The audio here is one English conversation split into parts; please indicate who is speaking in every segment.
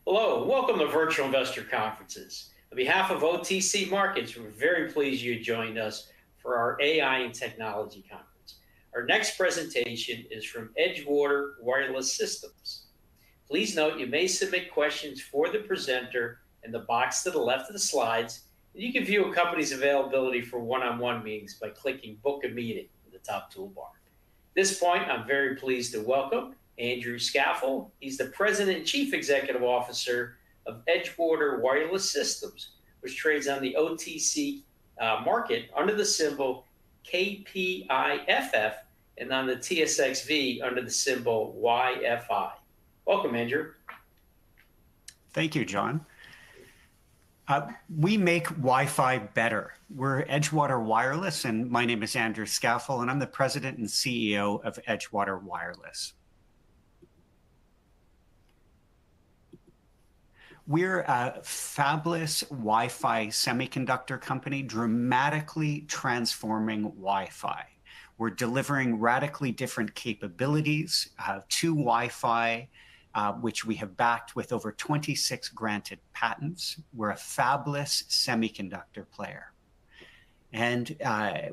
Speaker 1: Hello, welcome to Virtual Investor Conferences. On behalf of OTC Markets, we're very pleased you joined us for our AI and Technology Conference. Our next presentation is from Edgewater Wireless Systems. Please note you may submit questions for the presenter in the box to the left of the slides, and you can view a company's availability for one-on-one meetings by clicking Book a Meeting in the top toolbar. At this point, I'm very pleased to welcome Andrew Scaffell. He's the President and Chief Executive Officer of Edgewater Wireless Systems, which trades on the OTC market under the symbol KPIFF and on the TSXV under the symbol YFI. Welcome, Andrew.
Speaker 2: Thank you, John. We make Wi-Fi better. We're Edgewater Wireless, and my name is Andrew Scaffell, and I'm the President and CEO of Edgewater Wireless. We're a fabless Wi-Fi semiconductor company dramatically transforming Wi-Fi. We're delivering radically different capabilities to Wi-Fi, which we have backed with over 26 granted patents. We're a fabless semiconductor player. And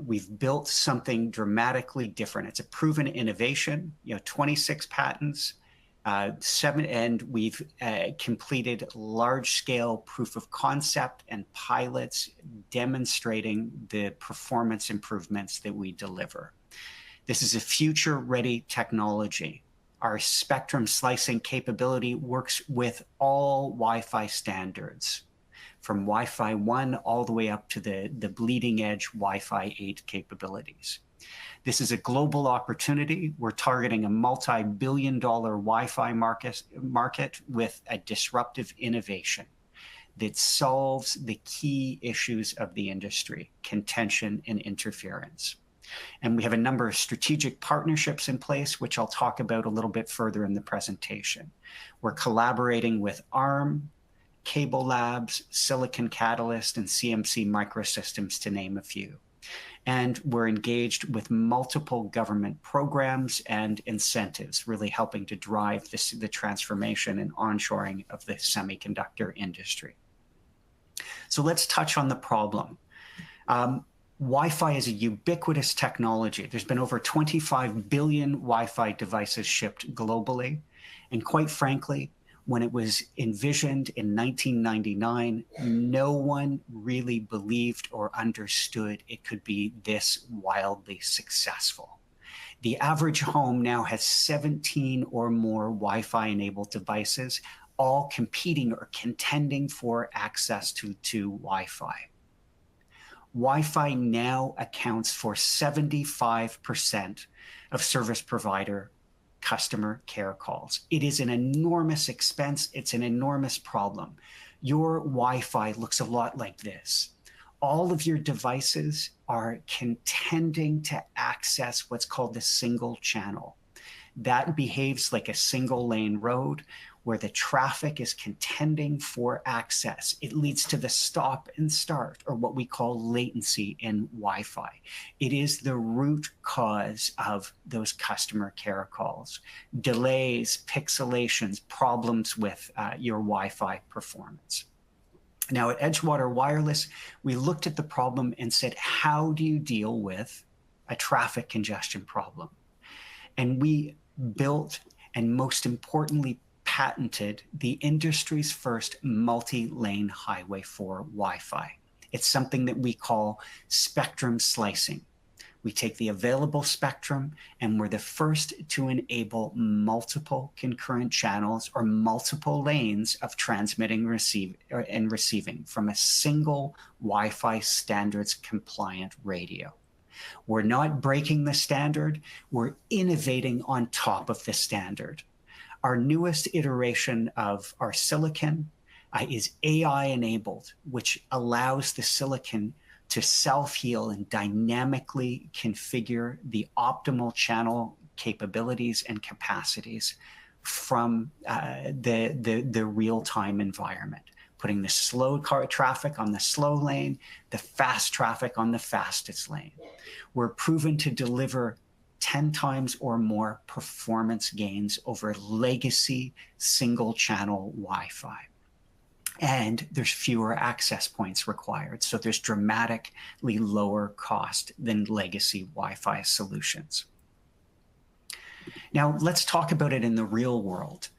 Speaker 2: we've built something dramatically different. It's a proven innovation, 26 patents. And we've completed large-scale proof of concept and pilots demonstrating the performance improvements that we deliver. This is a future-ready technology. Our spectrum slicing capability works with all Wi-Fi standards, from Wi-Fi 1 all the way up to the bleeding-edge Wi-Fi 8 capabilities. This is a global opportunity. We're targeting a multi-billion-dollar Wi-Fi market with a disruptive innovation that solves the key issues of the industry: contention and interference. And we have a number of strategic partnerships in place, which I'll talk about a little bit further in the presentation. We're collaborating with ARM, Cable Labs, Silicon Catalyst, and CMC Microsystems, to name a few. And we're engaged with multiple government programs and incentives, really helping to drive the transformation and onshoring of the semiconductor industry. So let's touch on the problem. Wi-Fi is a ubiquitous technology. There's been over 25 billion Wi-Fi devices shipped globally. And quite frankly, when it was envisioned in 1999, no one really believed or understood it could be this wildly successful. The average home now has 17 or more Wi-Fi enabled devices, all competing or contending for access to Wi-Fi. Wi-Fi now accounts for 75% of service provider customer care calls. It is an enormous expense. It's an enormous problem. Your Wi-Fi looks a lot like this. All of your devices are contending to access what's called the single channel. That behaves like a single lane road where the traffic is contending for access. It leads to the stop and start, or what we call latency in Wi-Fi. It is the root cause of those customer care calls: delays, pixelations, problems with your Wi-Fi performance. Now at Edgewater Wireless, we looked at the problem and said, how do you deal with a traffic congestion problem? And we built, and most importantly, patented the industry's first multi-lane highway for Wi-Fi. It's something that we call spectrum slicing. We take the available spectrum and we're the first to enable multiple concurrent channels or multiple lanes of transmitting and receiving from a single Wi-Fi standards compliant radio. We're not breaking the standard, we're innovating on top of the standard. Our newest iteration of our silicon is AI enabled, which allows the silicon to self-heal and dynamically configure the optimal channel capabilities and capacities from the real-time environment, putting the slow car traffic on the slow lane, the fast traffic on the fastest lane. We're proven to deliver 10 times or more performance gains over legacy single-channel Wi-Fi. And there's fewer access points required. So there's dramatically lower cost than legacy Wi-Fi solutions. Now, let's talk about it in the real world.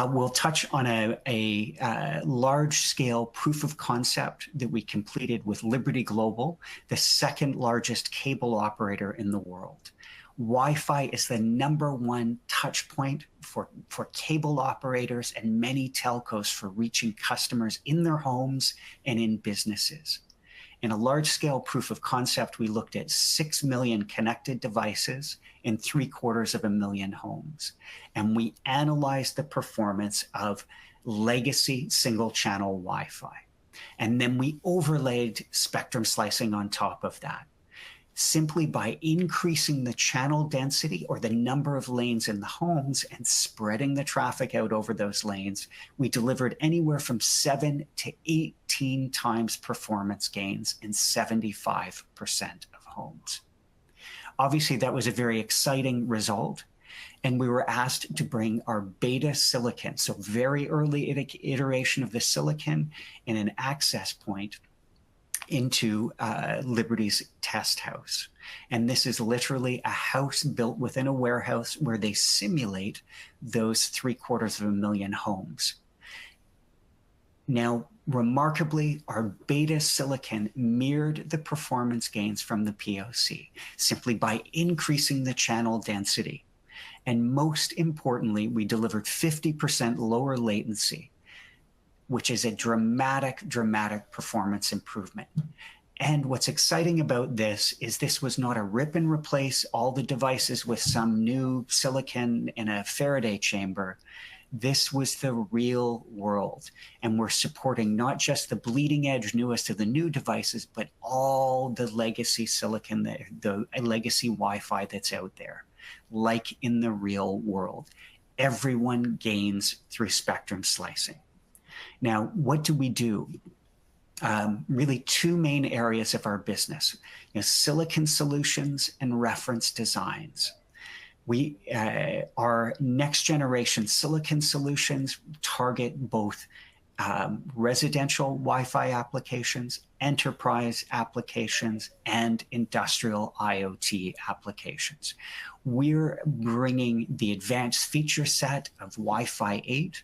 Speaker 2: We'll touch on a large-scale proof of concept that we completed with Liberty Global, the second largest cable operator in the world. Wi-Fi is the #1 touch point for cable operators and many telcos for reaching customers in their homes and in businesses. In a large-scale proof of concept, we looked at 6 million connected devices in 750,000 homes. And we analyzed the performance of legacy single-channel Wi-Fi. And then we overlaid spectrum slicing on top of that. Simply by increasing the channel density or the number of lanes in the homes and spreading the traffic out over those lanes, we delivered anywhere from 7 to 18 times performance gains in 75% of homes. Obviously, that was a very exciting result, and we were asked to bring our beta silicon, so very early iteration of the silicon in an access point, into Liberty's test house. And this is literally a house built within a warehouse where they simulate those 750,000 homes. Now, remarkably, our beta silicon mirrored the performance gains from the POC simply by increasing the channel density. And most importantly, we delivered 50% lower latency, which is a dramatic performance improvement. And what's exciting about this is this was not a rip and replace all the devices with some new silicon in a Faraday chamber. This was the real world. And we're supporting not just the bleeding edge newest of the new devices, but all the legacy silicon, the legacy Wi-Fi that's out there, like in the real world. Everyone gains through spectrum slicing. Now, what do we do? Really two main areas of our business, silicon solutions and reference designs. Our next generation silicon solutions target both residential Wi-Fi applications, enterprise applications, and industrial IoT applications. We're bringing the advanced feature set of Wi-Fi 8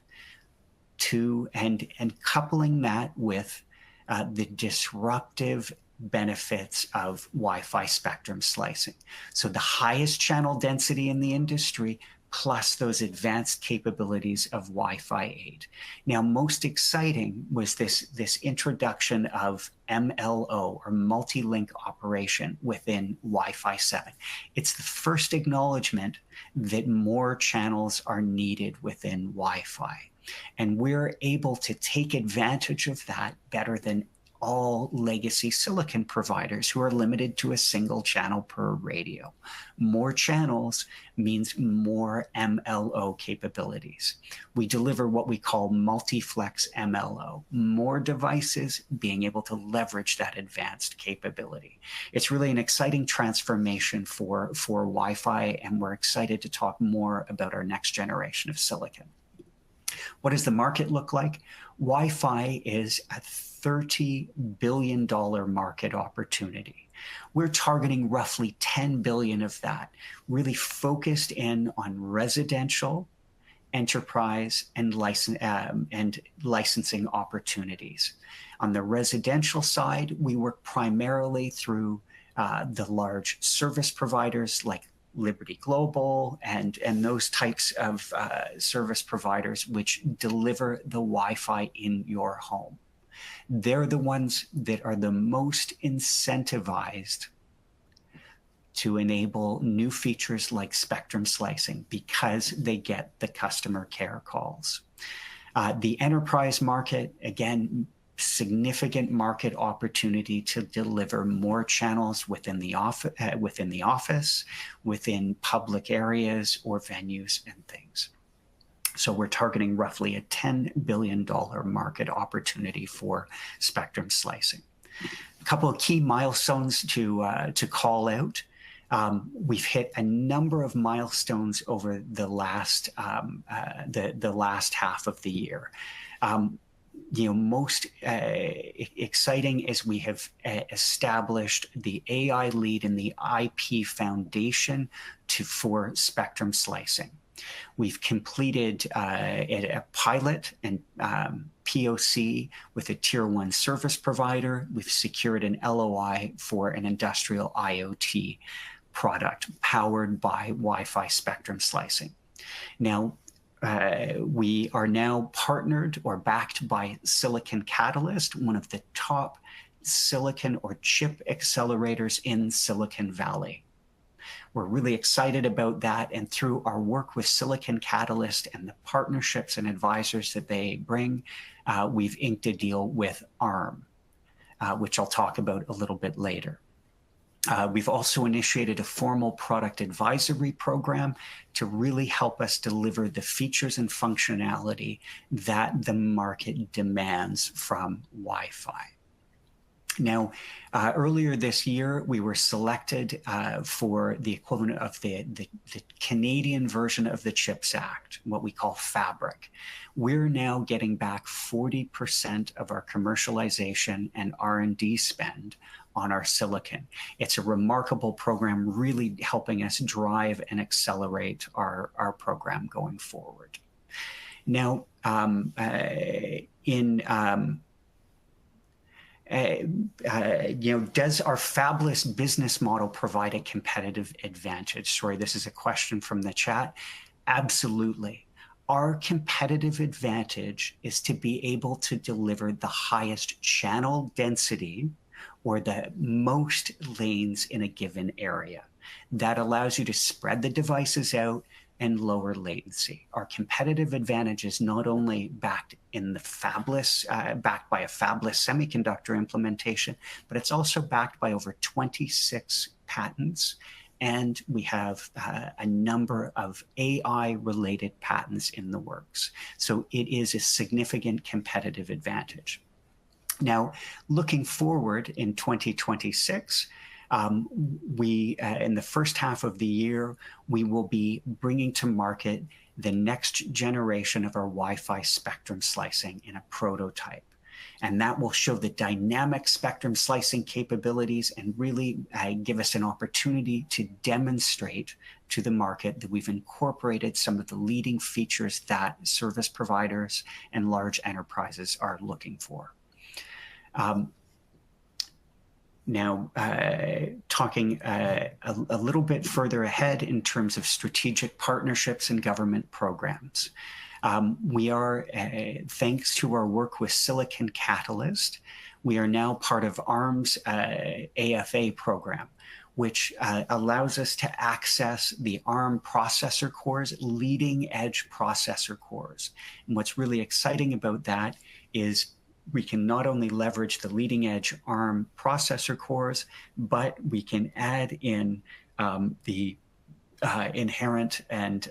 Speaker 2: and coupling that with the disruptive benefits of Wi-Fi spectrum slicing. So the highest channel density in the industry, plus those advanced capabilities of Wi-Fi 8. Now, most exciting was this introduction of MLO, or multi-link operation, within Wi-Fi 7. It's the first acknowledgement that more channels are needed within Wi-Fi. And we're able to take advantage of that better than all legacy silicon providers who are limited to a single channel per radio. More channels means more MLO capabilities. We deliver what we call multi-flex MLO, more devices being able to leverage that advanced capability. It's really an exciting transformation for Wi-Fi, and we're excited to talk more about our next generation of silicon. What does the market look like? Wi-Fi is a $30 billion market opportunity. We're targeting roughly 10 billion of that, really focused in on residential, enterprise, and licensing opportunities. On the residential side, we work primarily through the large service providers like Liberty Global and those types of service providers which deliver the Wi-Fi in your home. They're the ones that are the most incentivized to enable new features like spectrum slicing because they get the customer care calls. The enterprise market, again, significant market opportunity to deliver more channels within the office, within public areas or venues and things. So we're targeting roughly a $10 billion market opportunity for spectrum slicing. A couple of key milestones to call out. We've hit a number of milestones over the last last half of the year. Most exciting is we have established the AI lead and the IP foundation for spectrum slicing. We've completed a pilot and POC with a tier 1 service provider. We've secured an LOI for an industrial IoT product powered by Wi-Fi spectrum slicing. Now, we are now partnered or backed by Silicon Catalyst, one of the top silicon or chip accelerators in Silicon Valley. We're really excited about that, and through our work with Silicon Catalyst and the partnerships and advisors that they bring, we've inked a deal with ARM, which I'll talk about a little bit later. We've also initiated a formal product advisory program to really help us deliver the features and functionality that the market demands from Wi-Fi. Now, earlier this year, we were selected for the equivalent of the Canadian version of the CHIPS Act, what we call Fabric. We're now getting back 40% of our commercialization and R&D spend on our silicon. It's a remarkable program, really helping us drive and accelerate our program going forward. Now, does our fabless business model provide a competitive advantage? Sorry, this is a question from the chat. Absolutely. Our competitive advantage is to be able to deliver the highest channel density or the most lanes in a given area. That allows you to spread the devices out and lower latency. Our competitive advantage is not only backed in the fabless, backed by a fabless semiconductor implementation, but it's also backed by over 26 patents. And we have a number of AI-related patents in the works. So it is a significant competitive advantage. Now, looking forward in 2026, in the first half of the year, we will be bringing to market the next generation of our Wi-Fi spectrum slicing in a prototype. And that will show the dynamic spectrum slicing capabilities and really give us an opportunity to demonstrate to the market that we've incorporated some of the leading features that service providers and large enterprises are looking for. Now, talking a little bit further ahead in terms of strategic partnerships and government programs. We are, thanks to our work with Silicon Catalyst, we are now part of ARM's AFA program, which allows us to access the ARM processor cores, leading edge processor cores. And what's really exciting about that is we can not only leverage the leading edge ARM processor cores, but we can add in the inherent and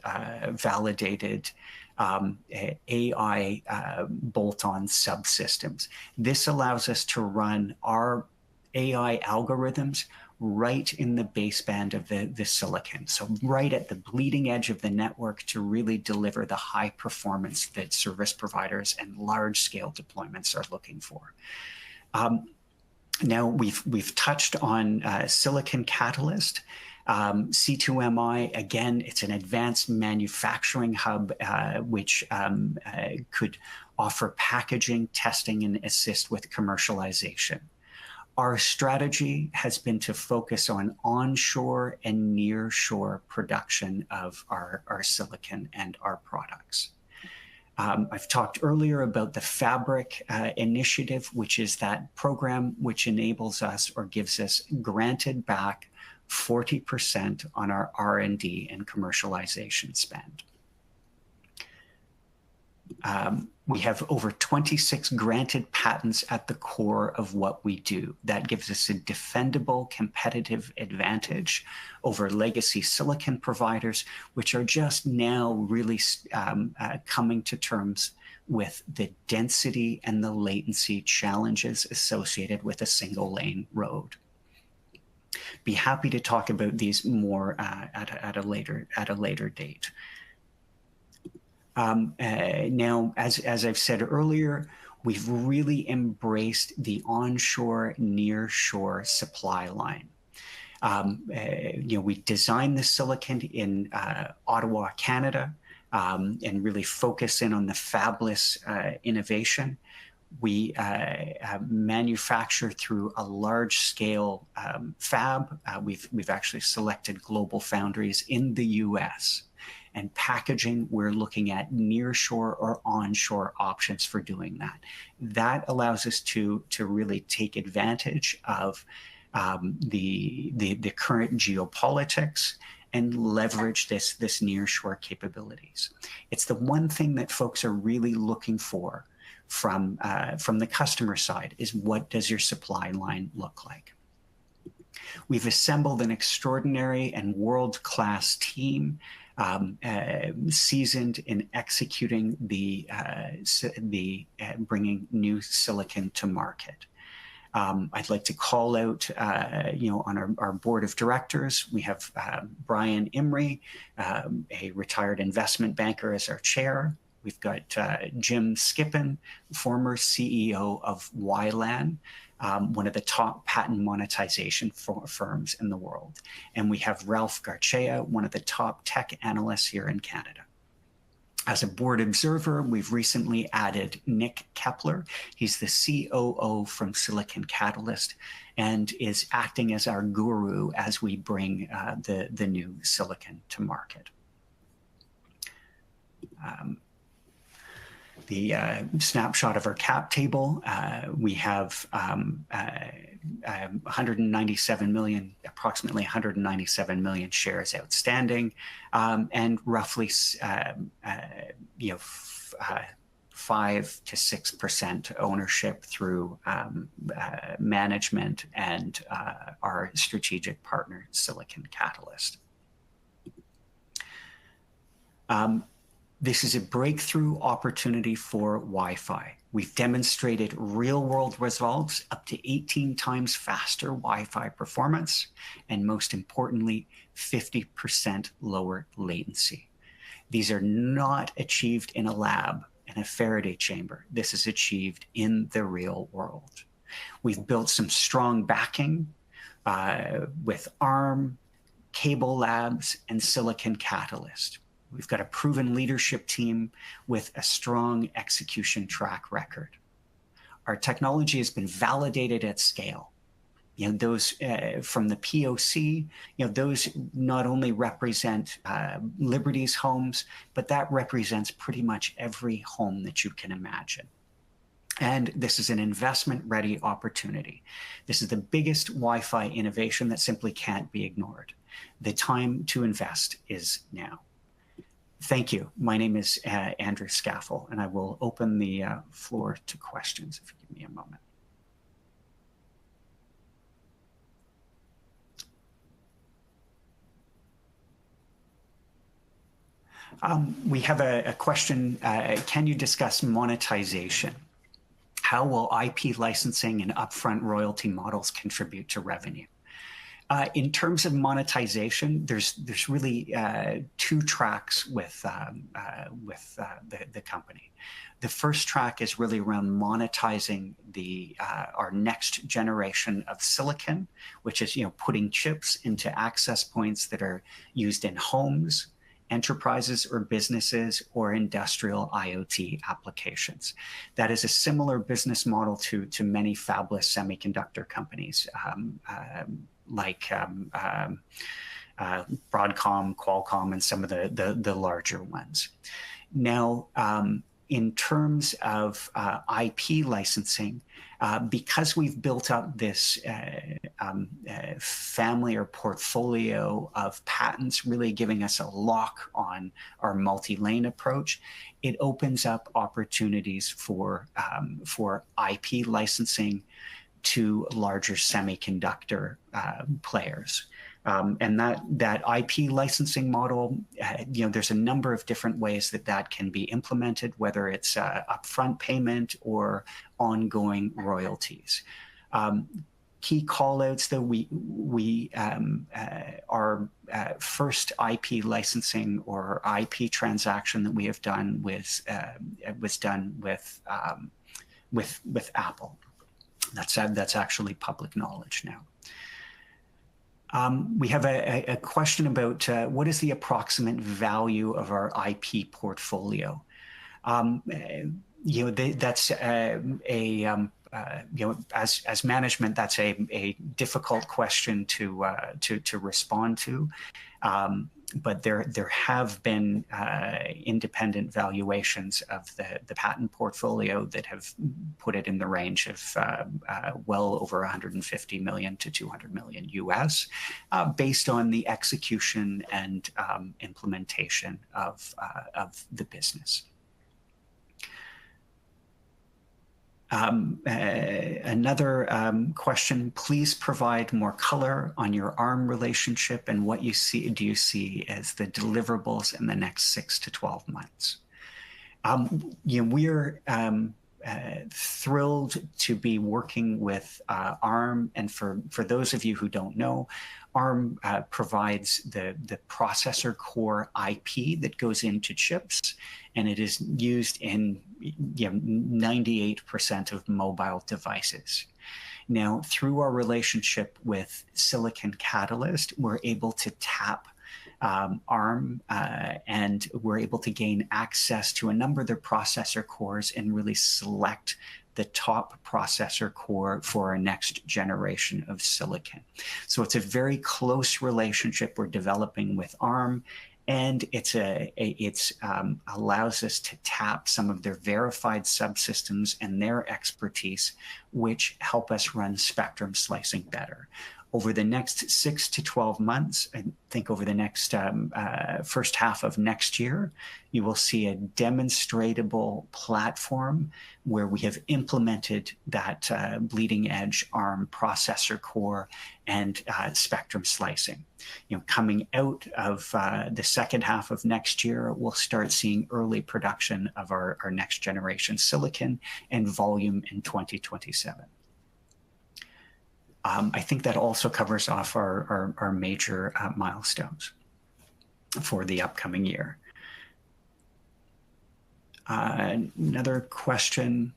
Speaker 2: validated AI bolt-on subsystems. This allows us to run our AI algorithms right in the baseband of the silicon. So right at the bleeding edge of the network to really deliver the high performance that service providers and large scale deployments are looking for. Now we've touched on Silicon Catalyst. C2MI, again, it's an advanced manufacturing hub which could offer packaging, testing, and assist with commercialization. Our strategy has been to focus on onshore and nearshore production of our silicon and our products. I've talked earlier about the Fabric initiative, which is that program which enables us or gives us granted back 40% on our R&D and commercialization spend. We have over 26 granted patents at the core of what we do. That gives us a defendable competitive advantage over legacy silicon providers, which are just now really coming to terms with the density and the latency challenges associated with a single lane road. Be happy to talk about these more at a later date. Now, as I've said earlier, we've really embraced the onshore, nearshore supply line. We designed the silicon in Ottawa, Canada, and really focus in on the fabless innovation. We manufacture through a large-scale fab. We've actually selected global foundries in the U.S. And packaging, we're looking at nearshore or onshore options for doing that. That allows us to really take advantage of the current geopolitics and leverage this nearshore capabilities. It's the one thing that folks are really looking for from the customer side is, what does your supply line look like? We've assembled an extraordinary and world-class team, seasoned in executing bringing new silicon to market. I'd like to call out, on our board of directors, we have Brian Imrie, a retired investment banker, as our chair. We've got Jim Skippen, former CEO of YLAN, one of the top patent monetization firms in the world. And we have Ralph Garcia, one of the top tech analysts here in Canada. As a board observer, we've recently added Nick Kepler. He's the COO from Silicon Catalyst and is acting as our guru as we bring the new silicon to market. The snapshot of our cap table, we have 197 million, approximately 197 million shares outstanding, and roughly 5 to 6% ownership through management and our strategic partner, Silicon Catalyst. This is a breakthrough opportunity for Wi-Fi. We've demonstrated real-world results, up to 18 times faster Wi-Fi performance, and most importantly, 50% lower latency. These are not achieved in a lab, in a Faraday chamber. This is achieved in the real world. We've built some strong backing with ARM, Cable Labs, and Silicon Catalyst. We've got a proven leadership team with a strong execution track record. Our technology has been validated at scale. Those from the POC, those not only represent Liberty's homes, but that represents pretty much every home that you can imagine. And this is an investment-ready opportunity. This is the biggest Wi-Fi innovation that simply can't be ignored. The time to invest is now. Thank you. My name is Andrew Scaffel, and I will open the floor to questions if you give me a moment. We have a question. Can you discuss monetization? How will IP licensing and upfront royalty models contribute to revenue? In terms of monetization, there's really two tracks with the company. The first track is really around monetizing our next generation of silicon, which is putting chips into access points that are used in homes, enterprises or businesses, or industrial IoT applications. That is a similar business model to many fabless semiconductor companies, like Broadcom, Qualcomm, and some of the larger ones. Now, in terms of IP licensing, because we've built up this family or portfolio of patents, really giving us a lock on our multi-lane approach, it opens up opportunities for IP licensing to larger semiconductor players. And that IP licensing model, there's a number of different ways that can be implemented, whether it's upfront payment or ongoing royalties. key callouts, though, our first IP licensing or IP transaction that we have done was done with Apple. That's actually public knowledge now. We have a question about what is the approximate value of our IP portfolio. That's as management, that's a difficult question to respond to. But there have been independent valuations of the patent portfolio that have put it in the range of well over 150 million to 200 million US, based on the execution and implementation of the business. Another question, please provide more color on your ARM relationship and what you see as the deliverables in the next 6 to 12 months. We're thrilled to be working with ARM, and for those of you who don't know, ARM provides the processor core IP that goes into chips, and it is used in 98% of mobile devices. Now, through our relationship with Silicon Catalyst, we're able to tap ARM, and we're able to gain access to a number of their processor cores and really select the top processor core for our next generation of silicon. So it's a very close relationship we're developing with ARM, and it allows us to tap some of their verified subsystems and their expertise, which help us run spectrum slicing better. Over the next 6 to 12 months, I think over the next first half of next year, you will see a demonstratable platform where we have implemented that bleeding edge ARM processor core and spectrum slicing. Coming out of the second half of next year, we'll start seeing early production of our next generation silicon and volume in 2027. I think that also covers off our major milestones for the upcoming year. Another question.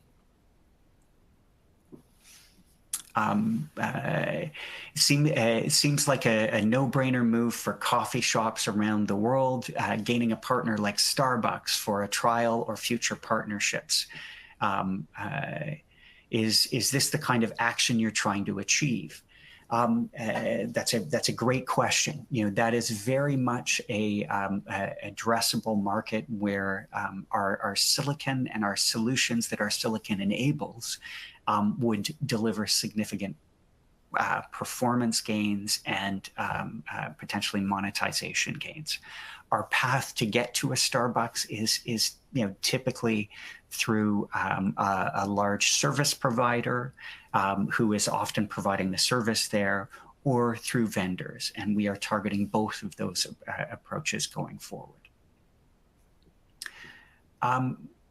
Speaker 2: It seems like a no-brainer move for coffee shops around the world, gaining a partner like Starbucks for a trial or future partnerships. Is this the kind of action you're trying to achieve? That's a great question. That is very much a addressable market where our silicon and our solutions that our silicon enables would deliver significant performance gains and potentially monetization gains. Our path to get to a Starbucks is typically through a large service provider who is often providing the service there, or through vendors, and we are targeting both of those approaches going forward.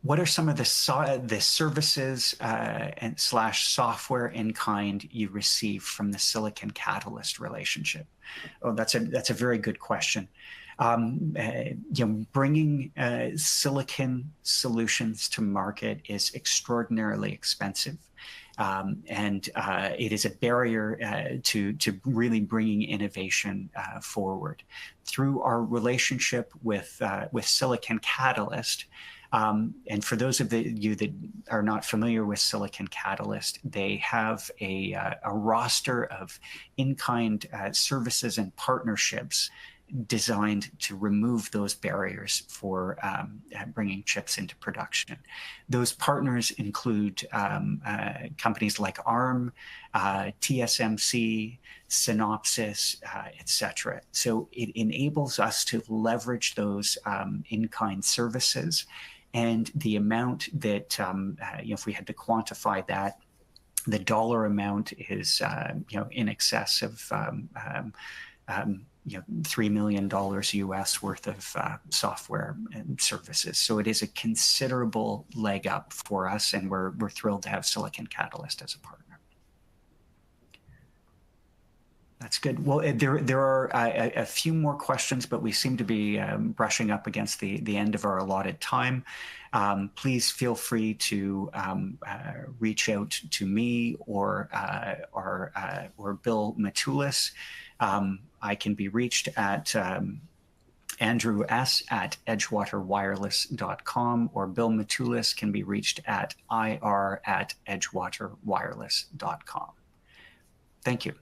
Speaker 2: What are some of the services and / software in kind you receive from the Silicon Catalyst relationship? Oh, that's a very good question. Bringing silicon solutions to market is extraordinarily expensive, and it is a barrier to really bringing innovation forward. Through our relationship with Silicon Catalyst, and for those of you that are not familiar with Silicon Catalyst, they have a roster of in-kind services and partnerships designed to remove those barriers for bringing chips into production. Those partners include companies like ARM, TSMC, Synopsys, etc. So it enables us to leverage those in-kind services, and the amount that, if we had to quantify that, the dollar amount is in excess of $3 million US worth of software and services. So it is a considerable leg up for us, and we're thrilled to have Silicon Catalyst as a partner. That's good. Well, there are a few more questions, but we seem to be brushing up against the end of our allotted time. Please feel free to reach out to me or Bill Matulis. I can be reached at Andrew S. at edgewaterwireless.com, or Bill Matulis can be reached at ir@edgewaterwireless.com. Thank you.